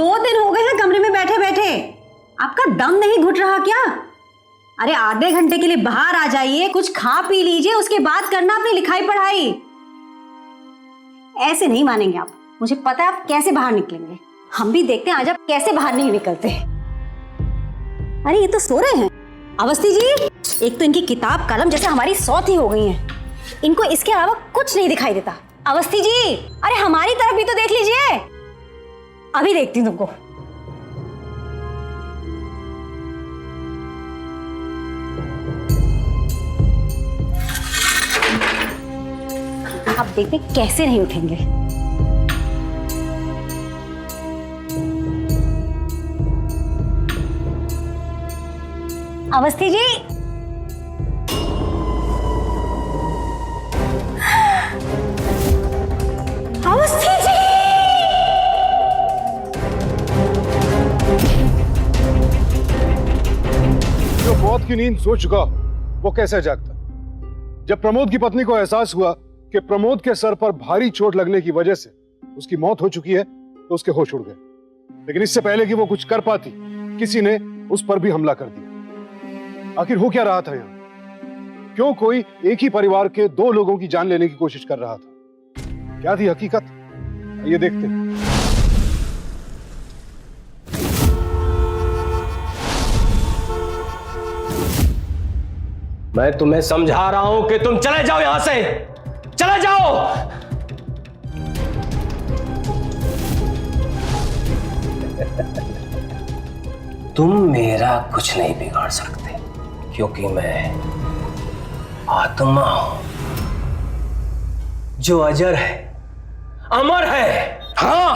2 दिन हो गए हैं कमरे में बैठे बैठे, आपका दम नहीं घुट रहा क्या? अरे आधे घंटे के लिए बाहर आ जाइए, कुछ खा पी लीजिए, उसके बाद करना अपनी लिखाई पढ़ाई। ऐसे नहीं मानेंगे आप, मुझे पता है आप कैसे बाहर निकलेंगे। हम भी देखते हैं आज आप कैसे बाहर नहीं निकलते। अरे ये तो सो रहे हैं। अवस्थी जी, एक तो इनकी किताब कलम जैसे हमारी सौत ही हो गई है, इनको इसके अलावा कुछ नहीं दिखाई देता। अवस्थी जी, अरे हमारी तरफ भी तो देख लीजिए। अभी देखती हूँ तुमको। अब देखते कैसे नहीं उठेंगे। अवस्थी जी, अवस्थी जी, जो मौत की नींद सो चुका वो कैसे जागता? जब प्रमोद की पत्नी को एहसास हुआ कि प्रमोद के सर पर भारी चोट लगने की वजह से उसकी मौत हो चुकी है तो उसके होश उड़ गए। लेकिन इससे पहले कि वो कुछ कर पाती, किसी ने उस पर भी हमला कर दिया। आखिर हो क्या रहा था यहाँ? क्यों कोई एक ही परिवार के 2 लोगों की जान लेने की कोशिश कर रहा था? क्या थी हकीकत? ये देखते हैं। मैं तुम्हें समझा रहा हूं कि तुम चले जाओ यहां से, चले जाओ। तुम मेरा कुछ नहीं बिगाड़ सकते, क्योंकि मैं आत्मा हूं जो अजर है, अमर है। हां,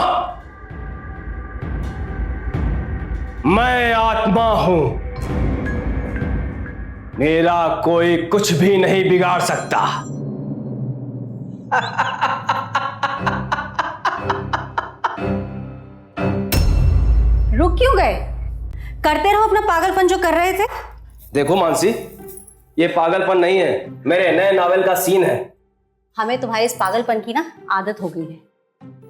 मैं आत्मा हूं, मेरा कोई कुछ भी नहीं बिगाड़ सकता। रुक क्यों गए? करते रहो अपना पागलपन जो कर रहे थे। देखो मानसी, ये पागलपन नहीं है, मेरे नए नॉवेल का सीन है। हमें तुम्हारे इस पागलपन की ना आदत हो गई है।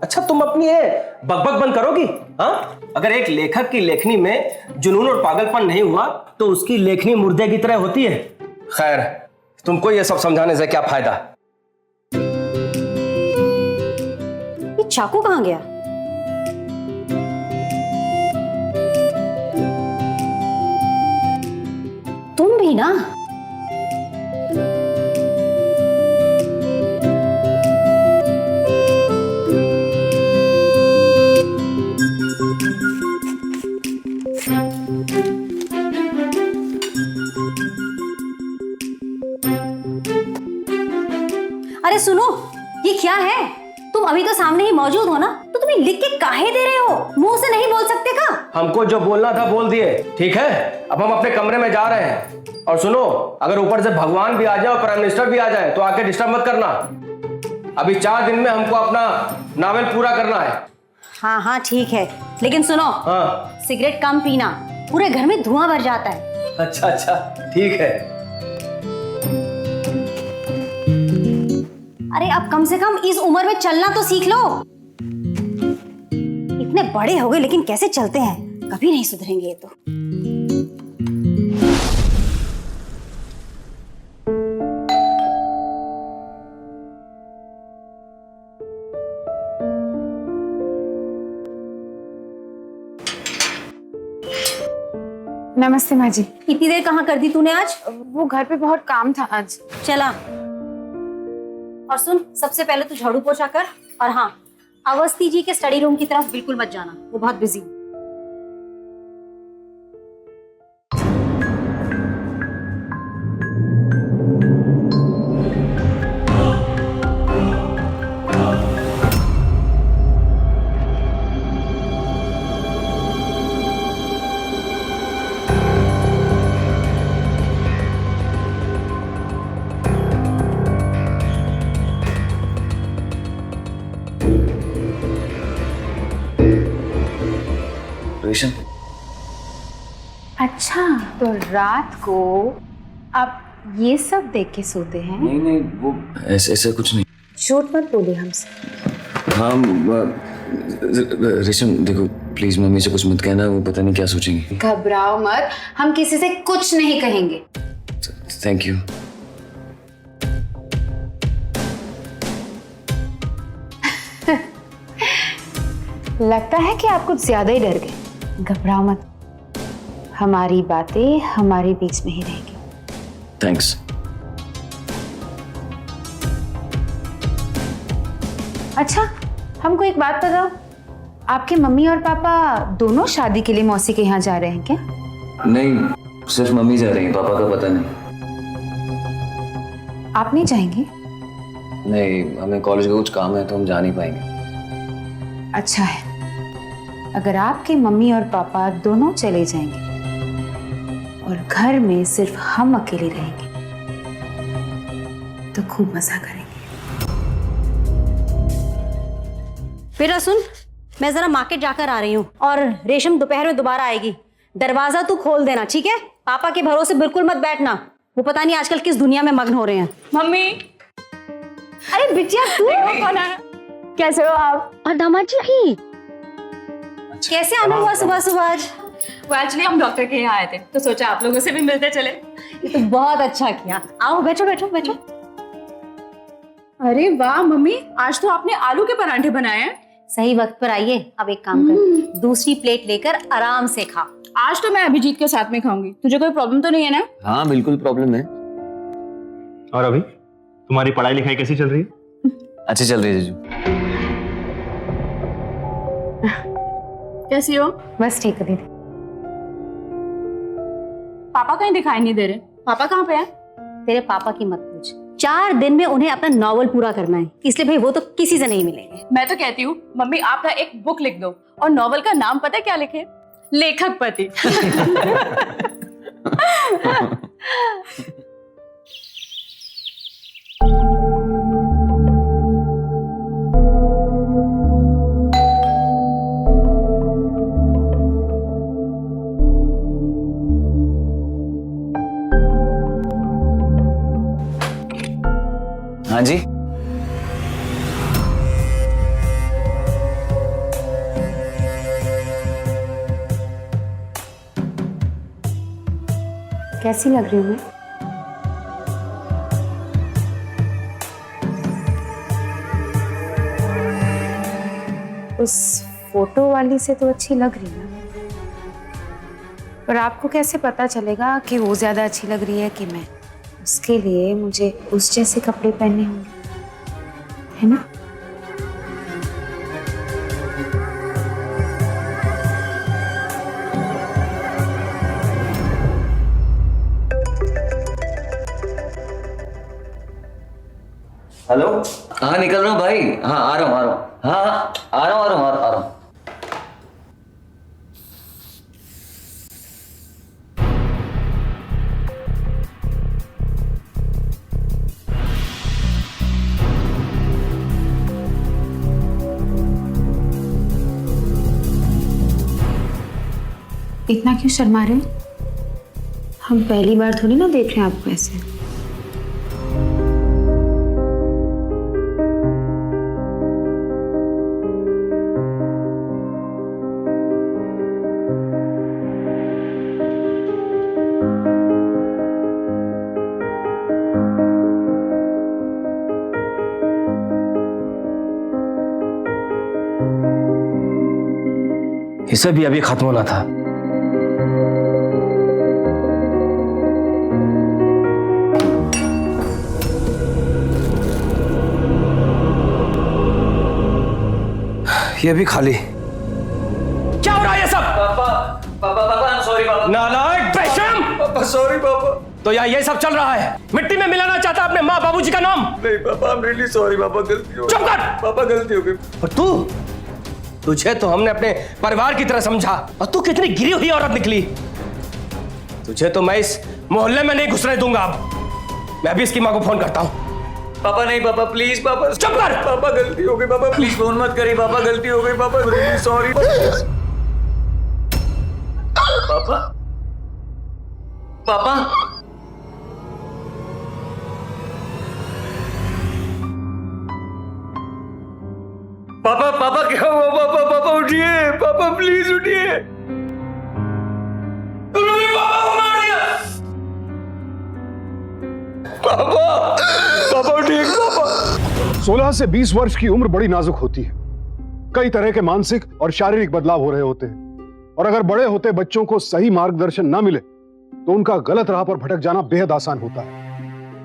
अच्छा, तुम अपनी ये बकबक बंद करोगी? हाँ, अगर एक लेखक की लेखनी में जुनून और पागलपन नहीं हुआ तो उसकी लेखनी मुर्दे की तरह होती है। खैर, तुमको ये सब समझाने से क्या फायदा? ये चाकू कहां गया? तुम भी ना। अरे सुनो, ये क्या है? तुम अभी तो सामने ही मौजूद हो ना, तो तुम्हें लिख के काहे दे रहे हो? मुंह से नहीं बोल सकते का? हमको जो बोलना था बोल दिए, ठीक है? अब हम अपने कमरे में जा रहे हैं। और सुनो, अगर ऊपर से भगवान भी आ जाए और प्राइम मिनिस्टर भी आ जाए तो आके डिस्टर्ब मत करना। अभी 4 दिन में हमको अपना नावल पूरा करना है। हाँ हाँ ठीक है, लेकिन सुनो, हाँ, सिगरेट कम पीना, पूरे घर में धुआं भर जाता है। अच्छा अच्छा, ठीक है। अरे अब कम से कम इस उम्र में चलना तो सीख लो। इतने बड़े हो गए लेकिन कैसे चलते हैं, कभी नहीं सुधरेंगे ये तो। नमस्ते माँ जी। इतनी देर कहाँ कर दी तूने आज? वो घर पे बहुत काम था आज। चला। और सुन, सबसे पहले तू झाड़ू पोछा कर, और हाँ, अवस्थी जी के स्टडी रूम की तरफ बिल्कुल मत जाना, वो बहुत बिजी है। रेशम, अच्छा, तो रात को आप ये सब देख के सोते हैं? नहीं नहीं, वो ऐसा कुछ नहीं। झूठ मत बोलिए हमसे। हाँ रेशम, देखो प्लीज मम्मी से कुछ मत कहना, वो पता नहीं क्या सोचेंगी। घबराओ मत, हम किसी से कुछ नहीं कहेंगे। Thank you. लगता है कि आप कुछ ज्यादा ही डर गए। घबराओ मत, हमारी बातें हमारे बीच में ही रहेंगी। थैंक्स। अच्छा, हमको एक बात बताओ, आपके मम्मी और पापा दोनों शादी के लिए मौसी के यहाँ जा रहे हैं क्या? नहीं, सिर्फ मम्मी जा रही है, पापा का पता नहीं। आप नहीं जाएंगे? नहीं, हमें कॉलेज का कुछ काम है तो हम जा नहीं पाएंगे। अच्छा है, अगर आपके मम्मी और पापा दोनों चले जाएंगे और घर में सिर्फ हम अकेले रहेंगे तो खूब मजा करेंगे। बेटा सुन, मैं जरा मार्केट जाकर आ रही हूँ और रेशम दोपहर में दोबारा आएगी। दरवाजा तू खोल देना, ठीक है? पापा के भरोसे बिल्कुल मत बैठना, वो पता नहीं आजकल किस दुनिया में मग्न हो रहे हैं। मम्मी, अरे बिटिया तू कौन है? कैसे हो आप? और दामाद जी की कैसे आना हुआ सुबह सुबह आज? वो एक्चुअली हम डॉक्टर के यहाँ आए थे तो सोचा आप लोगों से भी मिलते चले। ये तो बहुत अच्छा किया। आओ बैठो बैठो बैठो। अरे वाह मम्मी, आज तो आपने आलू के परांठे बनाए हैं। सही वक्त पर आइए। अब एक काम कर, दूसरी प्लेट लेकर आराम से खा। आज तो मैं अभिजीत के साथ में खाऊंगी, तुझे कोई प्रॉब्लम तो नहीं है ना? हाँ बिल्कुल प्रॉब्लम है। और अभी तुम्हारी पढ़ाई लिखाई कैसी चल रही है? अच्छी चल रही है जीजू। कैसी हो? बस ठीक है दीदी। पापा कहीं दिखाई नहीं दे रहे, पापा कहाँ पे हैं? तेरे पापा की मत पूछ, 4 दिन में उन्हें अपना नॉवल पूरा करना है, इसलिए भाई वो तो किसी से नहीं मिलेंगे। मैं तो कहती हूँ मम्मी आप ना एक बुक लिख दो और नॉवल का नाम पता है क्या लिखे? लेखक पति। हाँ जी। कैसी लग रही हूँ मैं? उस फोटो वाली से तो अच्छी लग रही है, पर आपको कैसे पता चलेगा कि वो ज्यादा अच्छी लग रही है कि मैं? उसके लिए मुझे उस जैसे कपड़े पहनने होंगे, है ना? हेलो। हाँ निकल रहा हूँ भाई। हाँ आ रहा हूँ। हाँ आ रहा हूँ। इतना क्यों शर्मा रहे हैं? हम पहली बार थोड़ी ना देख रहे हैं आपको ऐसे। इसे भी अभी खत्म होना था। ये भी खाली। क्या हो रहा है ये सब? पापा सॉरी पापा। नालायक बेशरम! पापा सॉरी पापा। तो यार ये सब चल रहा है, मिट्टी में मिलाना चाहता अपने माँ बाबूजी का नाम। नहीं पापा, I'm really sorry पापा, गलती हो गई। चुप कर! पापा गलती हो गई। और तुझे तो हमने अपने परिवार की तरह समझा और तू कितनी गिरी हुई औरत निकली। तुझे तो मैं इस मोहल्ले में नहीं घुसने दूंगा। अब मैं भी इसकी माँ को फोन करता हूँ। पापा नहीं पापा, प्लीज पापा। चुप कर! पापा गलती हो गई पापा, प्लीज फोन मत करिए पापा, गलती हो गई पापा, really sorry पापा। पापा पापा पापा क्या हुआ? पापा पापा उठिए, पापा प्लीज उठिए। उन्होंने पापा को मार दिया। पापा पापा उठिए पापा। 16 से 20 वर्ष की उम्र बड़ी नाजुक होती है। कई तरह के मानसिक और शारीरिक बदलाव हो रहे होते हैं, और अगर बड़े होते बच्चों को सही मार्गदर्शन ना मिले तो उनका गलत राह पर भटक जाना बेहद आसान होता है।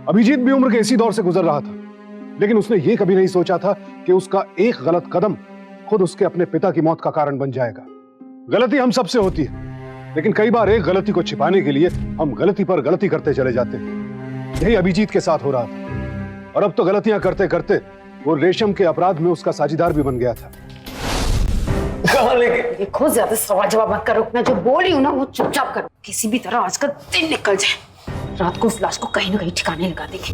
अभिजीत भी उम्र के इसी दौर से गुजर रहा था, लेकिन उसने ये कभी नहीं सोचा था कि उसका एक गलत कदम खुद उसके अपने पिता की मौत का कारण बन जाएगा। गलती हम सबसे होती है, लेकिन कई बार एक गलती को छिपाने के लिए हम गलती पर गलती करते चले जाते हैं। यही अभिजीत के साथ हो रहा था, और अब तो गलतियां करते करते वो रेशम के अपराध में उसका साझीदार भी बन गया था। कहाँ लेके? देखो, ज्यादा सवाल जवाब मत करो। मैं जो बोल रही हूँ ना वो चुपचाप करो। किसी भी तरह आज का दिन निकल जाए, रात को उस लाश को कहीं ना कहीं ठिकाने लगा देंगे।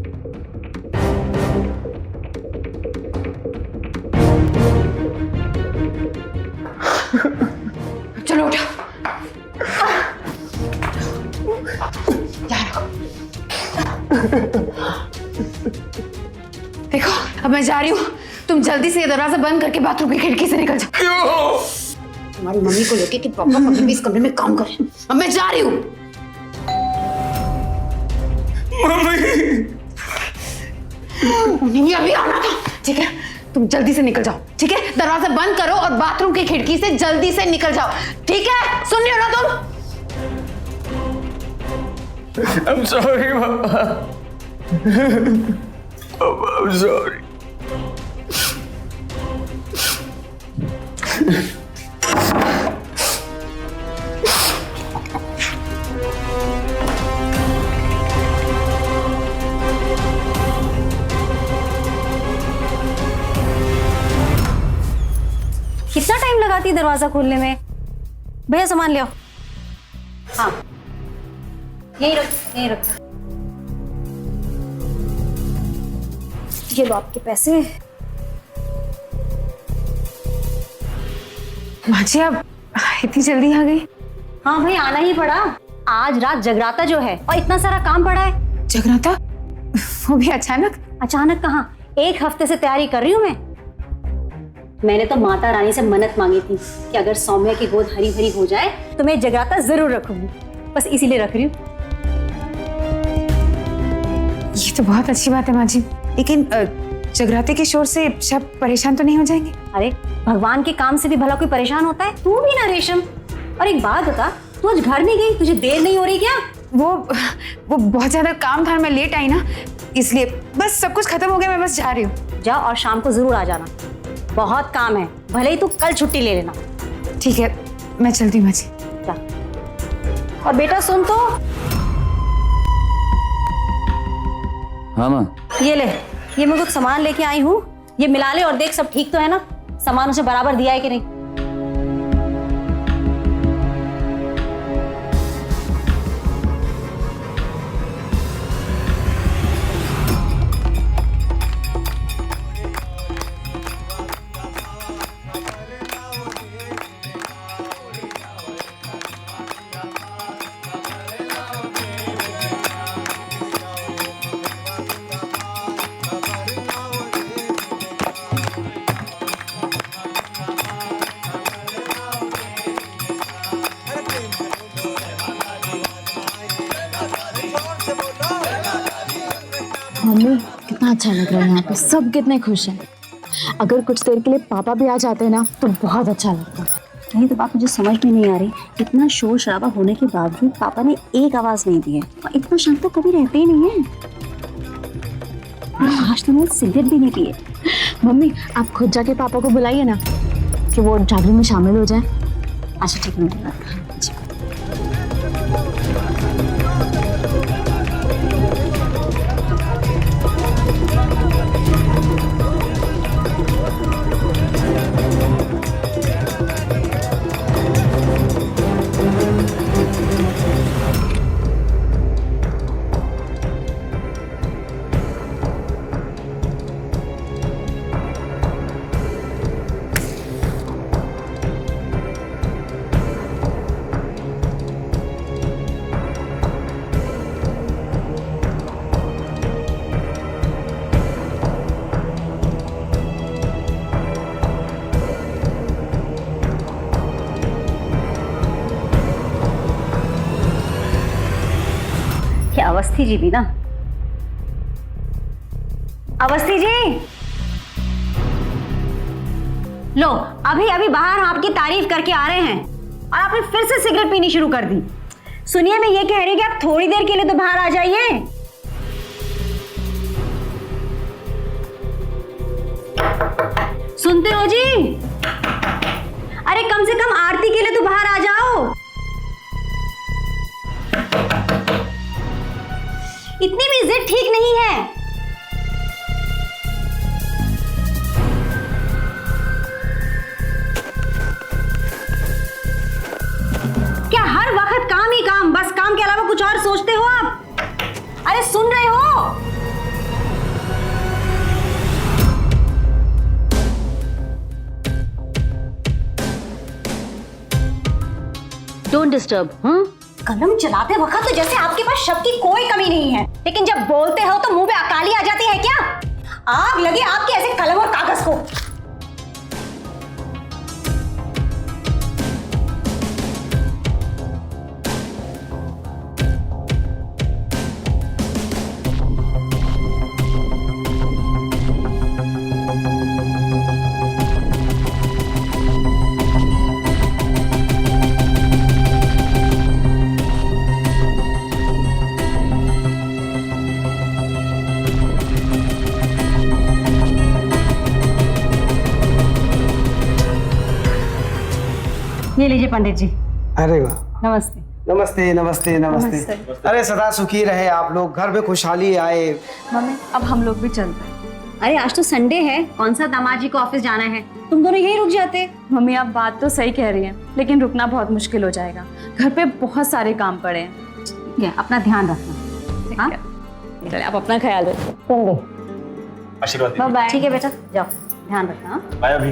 चलो उठो। देखो, अब मैं जा रही हूँ। तुम जल्दी से ये दरवाजा बंद करके बाथरूम की खिड़की से निकल जाओ। क्यों? तुम्हारी मम्मी को लेके कि पापा कभी भी इस कमरे में काम करें। अब मैं जा रही हूँ। मम्मी उन्हें भी अभी आना था, ठीक है? तुम जल्दी से निकल जाओ, ठीक है? दरवाजा बंद करो और बाथरूम की खिड़की से जल्दी से निकल जाओ, ठीक है? सुन रहे हो ना तुम? I'm sorry पापा। पापा I'm sorry। कितना टाइम लगाती है दरवाजा खोलने में? भैया सामान ले आओ। हाँ, यही रख, यही रख। ये लो आपके पैसे। माँ जी, आप इतनी जल्दी आ गई? हाँ भाई, आना ही पड़ा। आज रात जगराता जो है और इतना सारा काम पड़ा है। जगराता? वो भी अचानक? अचानक कहाँ, एक हफ्ते से तैयारी कर रही हूँ मैं। मैंने तो माता रानी से मन्नत मांगी थी कि अगर सौम्या की गोद हरी भरी हो जाए तो मैं जगराता जरूर रखूंगी। बस इसीलिए रख रही हूँ। ये तो बहुत अच्छी बात है माँ जी, लेकिन जगराते के शोर से सब परेशान तो नहीं हो जाएंगे? अरे भगवान के काम से भी भला कोई परेशान होता है? तू भी ना रेशम। और एक बात बता, तू आज घर नहीं गई? तुझे देर नहीं हो रही क्या? वो बहुत ज्यादा काम था, मैं लेट आई ना, इसलिए। बस सब कुछ खत्म हो गया, मैं बस जा रही हूँ। जा, और शाम को जरूर आ जाना, बहुत काम है। भले ही तू कल छुट्टी ले लेना। ठीक है, मैं चलती हूँ माँ जी। जा। और बेटा सुन तो, हाँ माँ। ये ले, ये मैं कुछ सामान लेके आई हूँ, ये मिला ले और देख सब ठीक तो है ना? सामान उसे बराबर दिया है कि नहीं? मम्मी, कितना अच्छा लग रहा है यहाँ पे। सब कितने खुश हैं। अगर कुछ देर के लिए पापा भी आ जाते हैं ना तो बहुत अच्छा लगता। नहीं तो बात मुझे समझ में नहीं आ रही, इतना शोर शराबा होने के बावजूद पापा ने एक आवाज नहीं दी है। और इतना शांत तो कभी रहते ही नहीं है। और आज तो मैं सिगरेट भी नहीं पिए। मम्मी, आप खुद जाके पापा को बुलाइए ना कि वो जागरण में शामिल हो जाए। अच्छा ठीक है, ये अवस्थी जी भी ना। अवस्थी जी, लो अभी अभी बाहर आपकी तारीफ करके आ रहे हैं और आपने फिर से सिगरेट पीनी शुरू कर दी। सुनिए, मैं ये कह रही हूँ कि आप थोड़ी देर के लिए तो बाहर आ जाइए। सुनते हो जी? अरे कम से कम आरती के लिए तो बाहर आ जाओ। इतनी भी जिद ठीक नहीं है। क्या हर वक्त काम ही काम, बस काम के अलावा कुछ और सोचते हो आप? अरे सुन रहे हो? Don't disturb. कलम चलाते वक्त तो जैसे आपके पास शब्द की कोई कमी नहीं है, लेकिन जब बोलते हो तो मुंह पे अकाली आ जाती है क्या? आग लगे आपके ऐसे कलम और कागज को। ये लीजिए पंडित जी। अरे वाह, नमस्ते। नमस्ते नमस्ते नमस्ते। अरे सदा सुखी रहे आप लोग, घर में खुशहाली आए। मम्मी अब हम लोग भी चलते हैं। अरे आज तो संडे है, कौन सा दामाद जी को ऑफिस जाना है, तुम दोनों यही रुक जाते। मम्मी आप बात तो सही कह रही हैं, लेकिन रुकना बहुत मुश्किल हो जाएगा। घर पे बहुत सारे काम पड़े हैं। ठीक है, अपना ध्यान रखना। हाँ? चलिए, आप अपना ख्याल रखो। आशीर्वाद दीजिए। बाय। ठीक है बेटा, जाओ ध्यान रखना। हाँ? बाय अभी।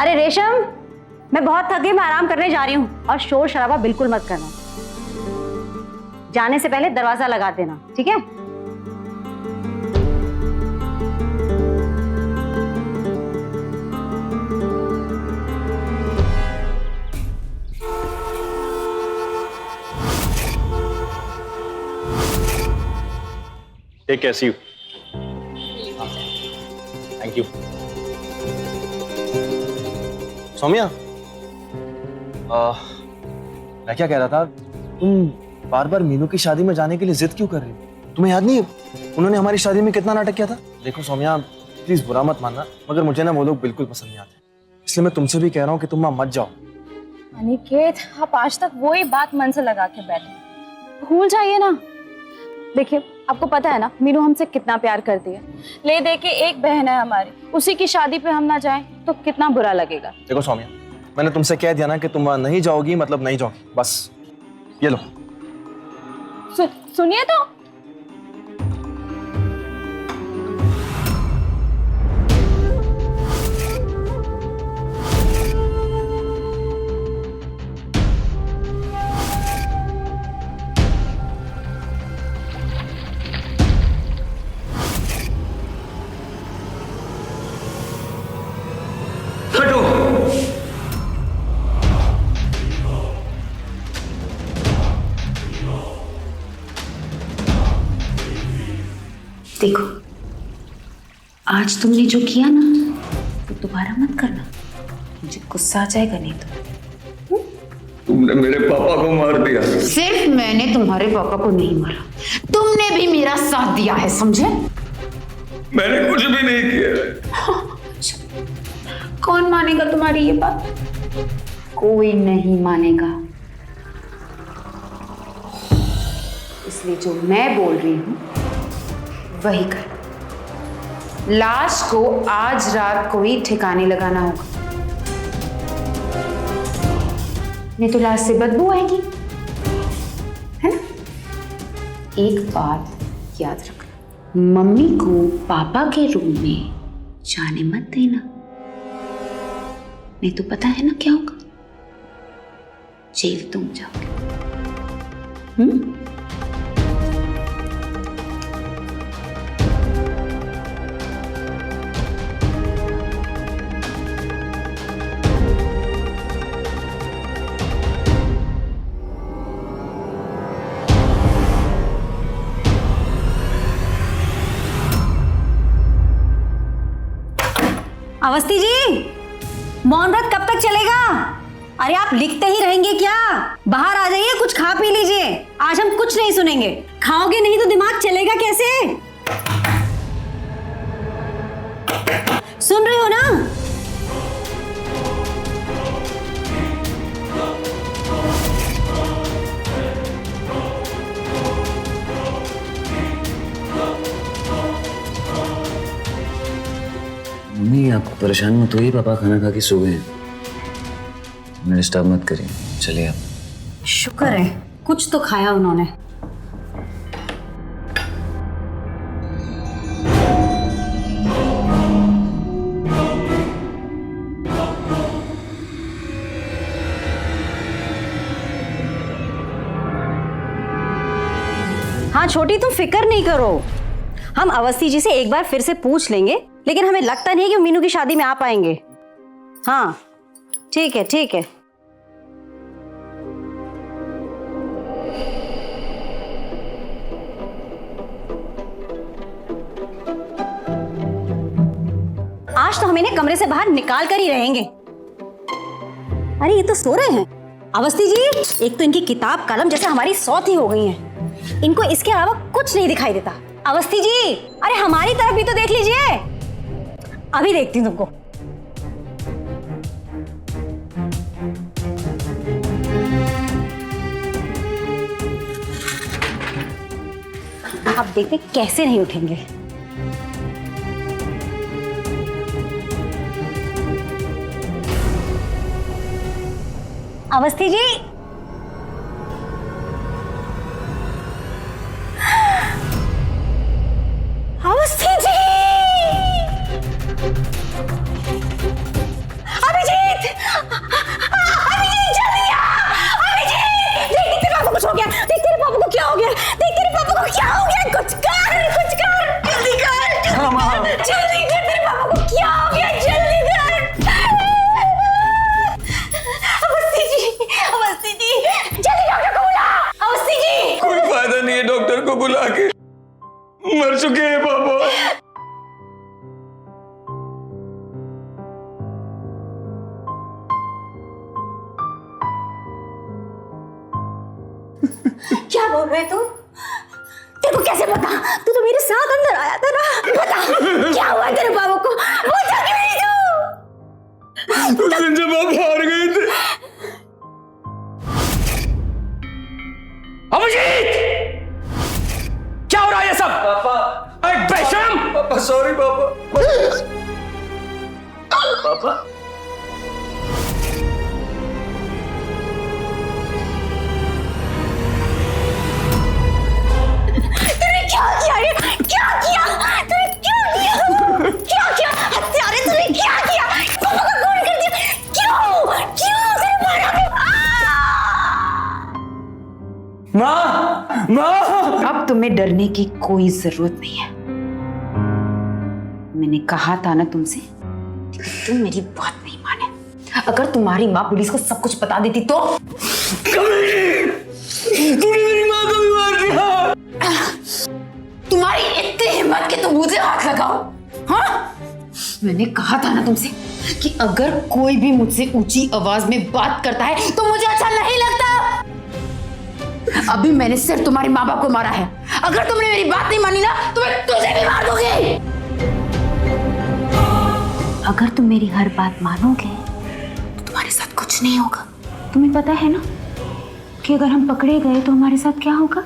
अरे रेशम, मैं बहुत थक गई, मैं आराम करने जा रही हूँ और शोर शराबा बिल्कुल मत करना। जाने से पहले दरवाजा लगा देना, ठीक है? Take care, see you. Thank you. Saumya, मैं क्या कह रहा था, तुम बार बार मीनू की शादी में जाने के लिए जिद क्यों कर रही हो? तुम्हें याद नहीं है उन्होंने हमारी शादी में कितना नाटक किया था? देखो सौम्या, प्लीज बुरा मत मानना, मगर मुझे ना वो लोग बिल्कुल पसंद नहीं आते, इसलिए मैं तुमसे भी कह रहा हूँ कि तुम वहां मत जाओ। अनिकेत, आप आज तक वही बात मन से लगा के बैठे, भूल जाइए ना। देखिए, आपको पता है ना मीनू हमसे कितना प्यार करती है। ले दे के एक बहन है हमारी, उसी की शादी पे हम ना जाएं तो कितना बुरा लगेगा। देखो सौम्या, मैंने तुमसे कह दिया ना कि तुम वहां नहीं जाओगी, मतलब नहीं जाओगी, बस ये लो। सुनिए तो। देखो, आज तुमने जो किया ना वो दोबारा मत करना, मुझे गुस्सा आ जाएगा नहीं तो। तुमने मेरे पापा को मार दिया। सिर्फ मैंने तुम्हारे पापा को नहीं मारा, तुमने भी मेरा साथ दिया है, समझे? मैंने कुछ भी नहीं किया। कौन मानेगा तुम्हारी ये बात? कोई नहीं मानेगा, इसलिए जो मैं बोल रही हूं वही कर। लाश को आज रात को ही ठिकाने लगाना होगा, नहीं तो लाश से बदबू आएगी, है ना? एक बात याद रखना, मम्मी को पापा के रूम में जाने मत देना, नहीं तो पता है ना क्या होगा, जेल तुम जाओगे। अवस्थी जी, मौन व्रत कब तक चलेगा? अरे आप लिखते ही रहेंगे क्या? बाहर आ जाइए, कुछ खा पी लीजिए। आज हम कुछ नहीं सुनेंगे। खाओगे नहीं तो दिमाग चलेगा कैसे? सुन रहे हो ना? मम्मी आप परेशान मत होइए, पापा खाना खा के सो गए हैं। हमें डिस्टर्ब मत करिए, चलिए आप। शुक्र है कुछ तो खाया उन्होंने। हाँ छोटी, तुम फिक्र नहीं करो। हम अवस्थी जी से एक बार फिर से पूछ लेंगे, लेकिन हमें लगता नहीं है कि वो मीनू की शादी में आ पाएंगे। हाँ ठीक है, ठीक है। आज तो हम इन्हें कमरे से बाहर निकाल कर ही रहेंगे। अरे ये तो सो रहे हैं। अवस्थी जी, एक तो इनकी किताब कलम जैसे हमारी सौत ही हो गई हैं। इनको इसके अलावा कुछ नहीं दिखाई देता। अवस्थी जी, अरे हमारी तरफ भी तो देख लीजिए। अभी देखती हूँ तुमको। अब देखते कैसे नहीं उठेंगे। अवस्थी जी, अवस्थी जी, अभिजीत, अभिजीत जल्दी आ, अभिजीत, देख तेरे पापा को कुछ हो गया, देख तेरे पापा को क्या हो गया, देख तेरे पापा को क्या हो गया, कुछ कर, जल्दी कर, जल्दी कर, तेरे पापा को क्या हो गया, जल्दी कर। अवस्थी जी, जल्दी डॉक्टर को बुला। अवस्थी जी, कोई फायदा नहीं है डॉक्टर को बुला के, मर चुके हैं पापा। क्या बोल रहे तू? तेरे को कैसे पता? तू तो मेरे साथ अंदर आया था ना। बता क्या हुआ तेरे बाबू को? पूछा क्यों नहीं तू? उस दिन जब आप हार गए थे। अभिजीत, क्या हो रहा है ये सब? पापा, बेशरम। पापा सॉरी पापा। पापा क्या किया रे? क्या किया? तूने क्या किया? क्या किया? हत्यारे तूने क्या किया? पापा को खून कर दिया। क्यों? क्यों तेरे मारा के? माँ, माँ। अब तुम्हें डरने की कोई जरूरत नहीं है। मैंने कहा था ना तुमसे, तुम मेरी बात नहीं माने। अगर तुम्हारी माँ पुलिस को सब कुछ बता देती तो? तूने मेरी माँ को भी मार दिया। तुम्हारी इतनी हिम्मत कि तुम मुझे हाथ लगाओ? हाँ? मैंने कहा था ना तुमसे कि अगर कोई भी मुझसे ऊंची आवाज में बात करता है तो मुझे अच्छा नहीं लगता। अभी मैंने सिर्फ तुम्हारे माँ बाप को मारा है। अगर तुमने मेरी बात नहीं मानी ना तो मैं तुझे भी मार दूंगी। अगर तुम मेरी हर बात मानोगे तो तुम्हारे साथ कुछ नहीं होगा। तुम्हें पता है ना कि अगर हम पकड़े गए तो हमारे साथ क्या होगा,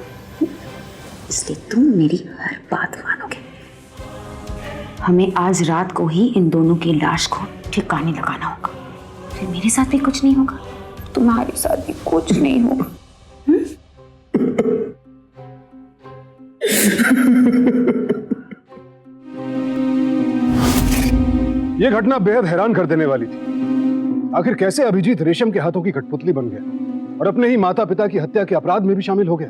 इसलिए तुम मेरी हर बात मानोगे। हमें आज रात को ही इन दोनों की लाश को ठिकाने लगाना होगा, फिर मेरे साथ भी कुछ नहीं होगा, तुम्हारे साथ भी कुछ नहीं होगा। यह घटना बेहद हैरान कर देने वाली थी। आखिर कैसे अभिजीत रेशम के हाथों की कठपुतली बन गया और अपने ही माता पिता की हत्या के अपराध में भी शामिल हो गया।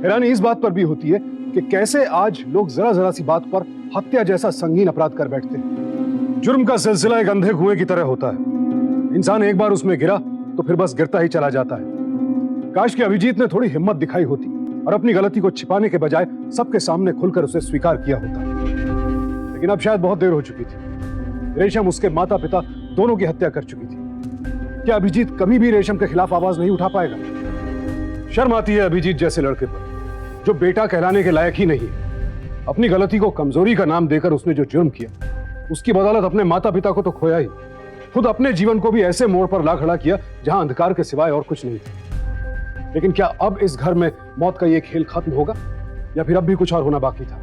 हैरानी इस बात पर भी होती है कि कैसे आज लोग जरा जरा सी बात पर हत्या जैसा संगीन अपराध कर बैठते हैं। जुर्म का सिलसिला एक अंधे कुएं की तरह होता है। इंसान एक बार उसमें गिरा तो फिर बस गिरता ही चला जाता है। काश कि अभिजीत ने थोड़ी हिम्मत दिखाई होती और अपनी गलती को छिपाने के बजाय सबके सामने खुलकर उसे स्वीकार किया होता, लेकिन अब शायद बहुत देर हो चुकी थी। रेशम उसके माता पिता दोनों की हत्या कर चुकी थी। क्या अभिजीत कभी भी रेशम के खिलाफ आवाज नहीं उठा पाएगा? शर्म आती है अभिजीत जैसे लड़के पर, जो बेटा कहलाने के लायक ही नहीं है। अपनी गलती को कमजोरी का नाम देकर उसने जो जुर्म किया, उसकी बदौलत अपने माता पिता को तो खोया ही, खुद अपने जीवन को भी ऐसे मोड़ पर ला खड़ा किया जहां अंधकार के सिवाय और कुछ नहीं था। लेकिन क्या अब इस घर में मौत का ये खेल खत्म होगा या फिर अब भी कुछ और होना बाकी था?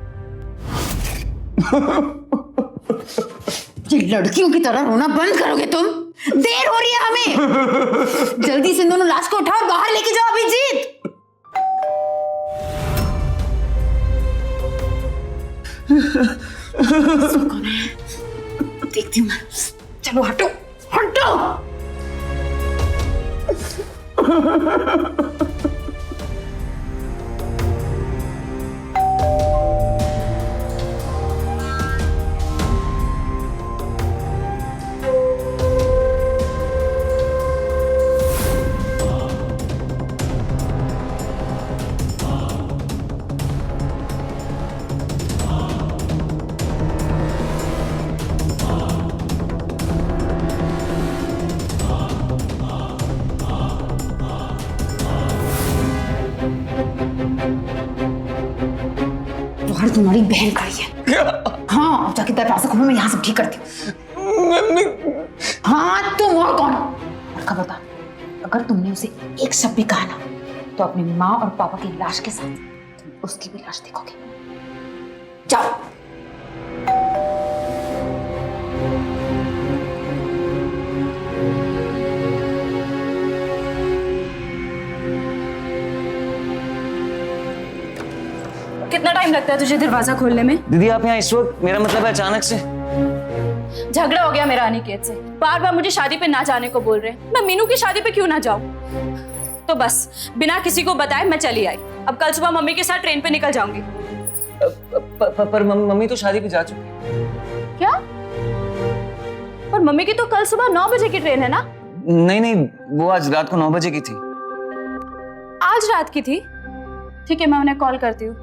ये लड़कियों की तरह रोना बंद करोगे तुम? देर हो रही है हमें। जल्दी से दोनों लाश को उठाओ और बाहर लेके जाओ अभिजीत। कौन है? देखती हूँ मैं। चलो हटो हटो। तुम्हारी बहन खड़ी है। हाँ, जाके दरवाजा खोलो, मैं यहाँ सब ठीक करती हूँ। हाँ तुम और कौन? और खबरदार, अगर तुमने उसे एक शब्द भी कहा ना तो अपनी माँ और पापा की लाश के साथ तुम उसकी भी लाश देखोगे। जाओ। कितना टाइम लगता है तुझे दरवाजा खोलने में? दीदी आप यहाँ इस वक्त, मेरा मतलब है अचानक से। झगड़ा हो गया मेरा अनिकेत से। बार बार मुझे शादी पे ना जाने को बोल रहे हैं। मैं मीनू की शादी पे क्यों ना जाऊं? तो बस बिना किसी को बताए मैं चली आई। अब कल सुबह मम्मी के साथ ट्रेन पे निकल जाऊंगी। पर मम्मी तो शादी पे जा चुकी है। क्या? पर मम्मी की तो कल सुबह 9 बजे की ट्रेन है ना? नहीं, वो आज रात को 9 बजे की थी। आज रात की थी? ठीक है, मैं उन्हें कॉल करती हूँ।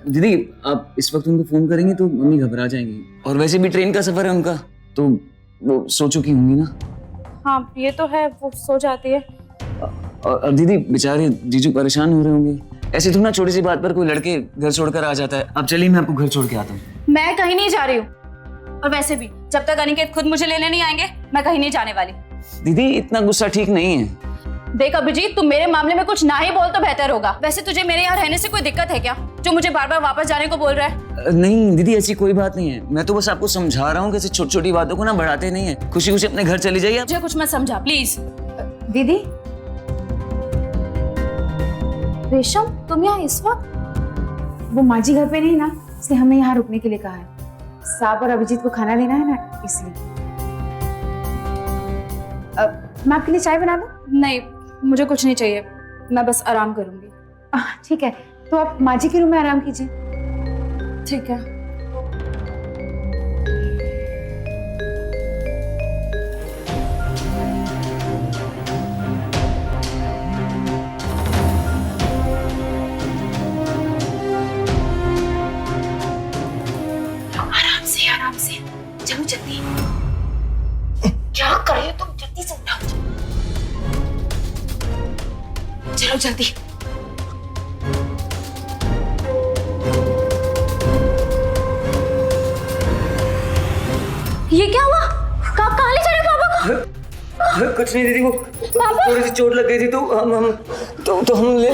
दीदी आप इस वक्त उनको फोन करेंगे तो मम्मी घबरा जाएंगी, और वैसे भी ट्रेन का सफर है उनका, तो वो सो चुकी होंगी ना। हाँ ये तो है, वो सो जाती है। और दीदी बेचारे जीजू परेशान हो रहे होंगे। ऐसे तो ना छोटी सी बात पर कोई लड़के घर छोड़कर आ जाता है। अब चलिए मैं आपको घर छोड़ के आता हूँ। मैं कहीं नहीं जा रही हूँ, और वैसे भी जब तक अनिकेत खुद मुझे लेने नहीं आएंगे मैं कहीं नहीं जाने वाली। दीदी इतना गुस्सा ठीक नहीं है। देख अभिजीत, तुम मेरे मामले में कुछ ना ही बोल तो बेहतर होगा। वैसे तुझे मेरे यहाँ रहने से कोई दिक्कत है क्या, जो मुझे बार बार वापस जाने को बोल रहा है? नहीं दीदी ऐसी कोई बात नहीं है, मैं तो बस आपको समझा रहा हूँ कि छोटी छोटी बातों को ना बढ़ाते नहीं है। खुशी खुशी अपने घर चली जाइए। मुझे कुछ मत समझा प्लीज। दीदी रेशम, तुम यहाँ इस वक्त? वो माँ जी घर पे नहीं ना, इसलिए हमें यहाँ रुकने के लिए कहा है। साहब और अभिजीत को खाना देना है ना, इसलिए। मैं आपके लिए चाय बना दूं? नहीं, मुझे कुछ नहीं चाहिए, मैं बस आराम करूंगी। ठीक है, तो आप माँ जी के रूम में आराम कीजिए। ठीक है। आराम से चलो जल्दी। क्या कर रहे हो तुम? जल्दी से उठाओ, चलो जल्दी। ये क्या हुआ? कहाँ ले जा रहे हो पापा को? कुछ नहीं दीदी, वो थोड़ी सी चोट लग गई थी तो हम ले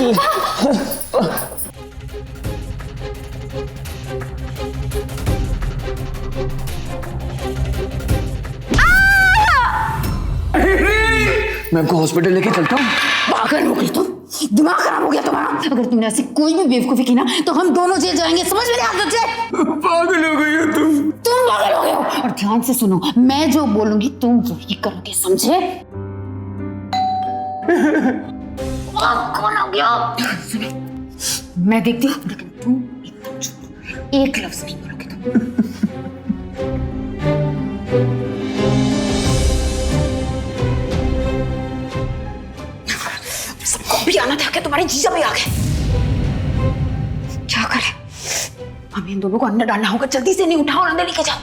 मैं आपको हॉस्पिटल लेके चलता हूँ। पागल हो गई तुम? दिमाग खराब हो गया तुम्हारा? अगर तुमने ऐसी कोई भी बेवकूफी की ना तो हम दोनों जेल जाएंगे, समझ में नहीं आता तुझे? पागल हो गई हो तुम पागल हो गए हो। और ध्यान से सुनो, मैं जो बोलूंगी तुम वही करोगे, समझे? कौन हो गया? मैं देखती हूँ, लेकिन तुम एकदम चुप, एक लफ्ज नहीं बोलोगे तुम। सबको भी आना था कि तुम्हारे जीजा भी आ गए। क्या करें? हमें इन दोनों को अंदर डालना होगा। जल्दी से नहीं उठाओ और अंदर लेके जाओ।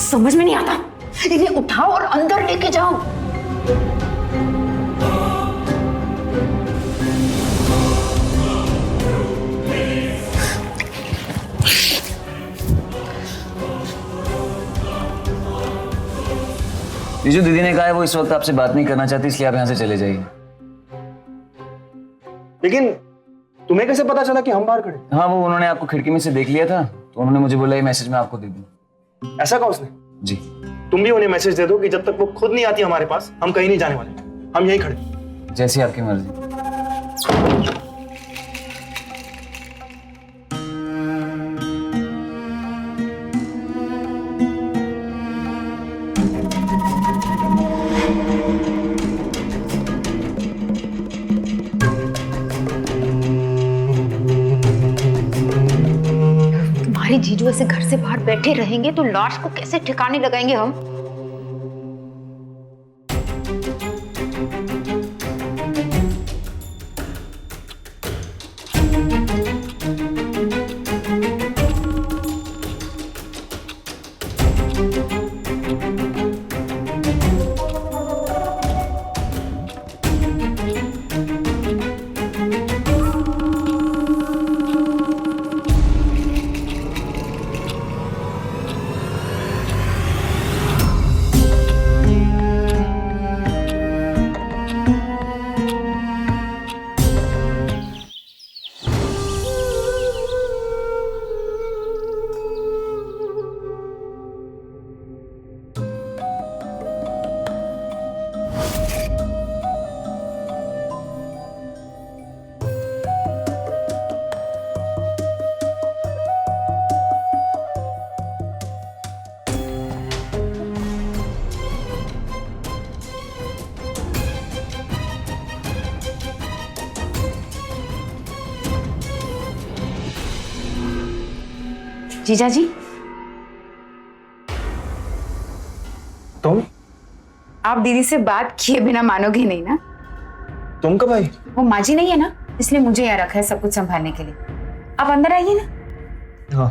समझ में नहीं आता। इन्हें उठाओ और अंदर लेके जाओ। जीजू, दीदी ने कहा है वो इस वक्त आपसे बात नहीं करना चाहती, इसलिए आप यहाँ से चले जाइए। लेकिन तुम्हें कैसे पता चला कि हम बाहर खड़े? हाँ, वो उन्होंने आपको खिड़की में से देख लिया था, तो उन्होंने मुझे बोला ये मैसेज मैं आपको दे दूं। ऐसा कहा उसने? जी। तुम भी उन्हें मैसेज दे दो कि जब तक वो खुद नहीं आती हमारे पास, हम कहीं नहीं जाने वाले, हम यहीं खड़े। जैसी आपकी मर्जी। तुम्हारे जीजू ऐसे घर से बाहर बैठे रहेंगे तो लाश को कैसे ठिकाने लगाएंगे हम? जीजा जी, तुम? आप दीदी से बात किए बिना मानोगे नहीं ना? तुम कब आई? वो माँ जी नहीं है ना, इसलिए मुझे यहाँ रखा है सब कुछ संभालने के लिए। आप अंदर आइए ना। हाँ।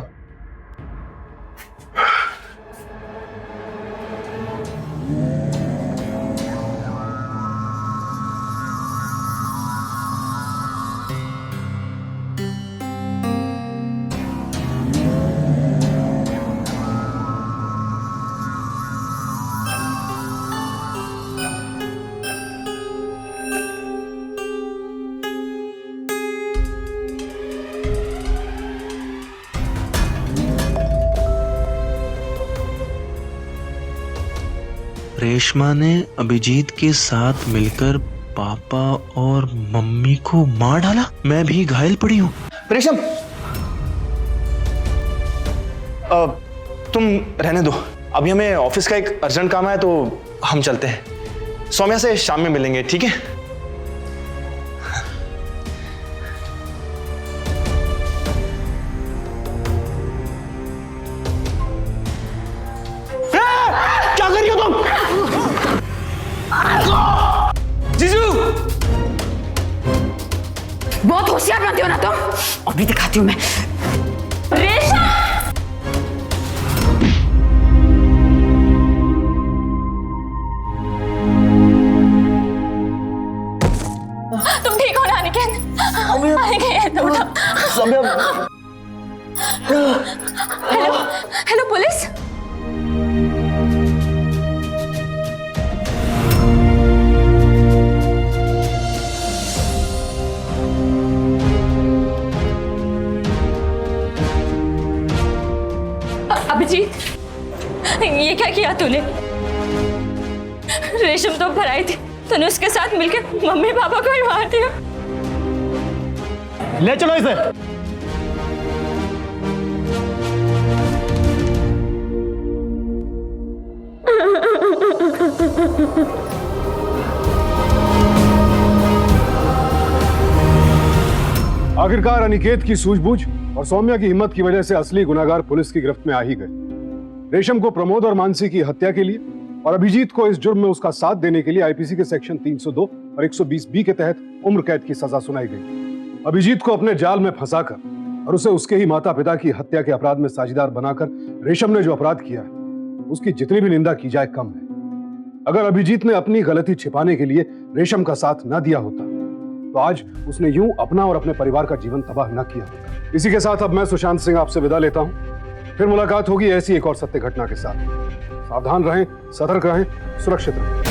रेशमा ने अभिजीत के साथ मिलकर पापा और मम्मी को मार डाला। मैं भी घायल पड़ी हूँ। रेशम, तुम रहने दो, अभी हमें ऑफिस का एक अर्जेंट काम है तो हम चलते हैं। सौम्या से शाम में मिलेंगे, ठीक है? क्या कर रही हो तुम? जीजू! बहुत होशियार बनते हो ना तुम। अभी दिखाती हूँ मैं। रेशम! तुम ठीक हो ना अनिकेत? अनिकेत उठो। Hello hello police. अभिजीत, ये क्या किया तूने? रेशम तो घर आई थी, तूने उसके साथ मिलकर मम्मी पापा को ही मार दिया। ले चलो इसे। आखिरकार अनिकेत की सूझबूझ और सौम्या की हिम्मत की वजह से असली गुनाहगार पुलिस की गिरफ्त में आ ही गए। रेशम को प्रमोद और मानसी की हत्या के लिए और अभिजीत को इस जुर्म में उसका साथ देने के लिए आईपीसी के सेक्शन 302 और 120 बी के तहत उम्र कैद की सजा सुनाई गई। अभिजीत को अपने जाल में फंसाकर और उसे उसके ही माता पिता की हत्या के अपराध में साझीदार बनाकर रेशम ने जो अपराध किया, उसकी जितनी भी निंदा की जाए कम है। अगर अभिजीत ने अपनी गलती छिपाने के लिए रेशम का साथ ना दिया होता तो आज उसने यूं अपना और अपने परिवार का जीवन तबाह ना किया होता। इसी के साथ अब मैं सुशांत सिंह आपसे विदा लेता हूं। फिर मुलाकात होगी ऐसी एक और सत्य घटना के साथ। सावधान रहें, सतर्क रहें, सुरक्षित रहें।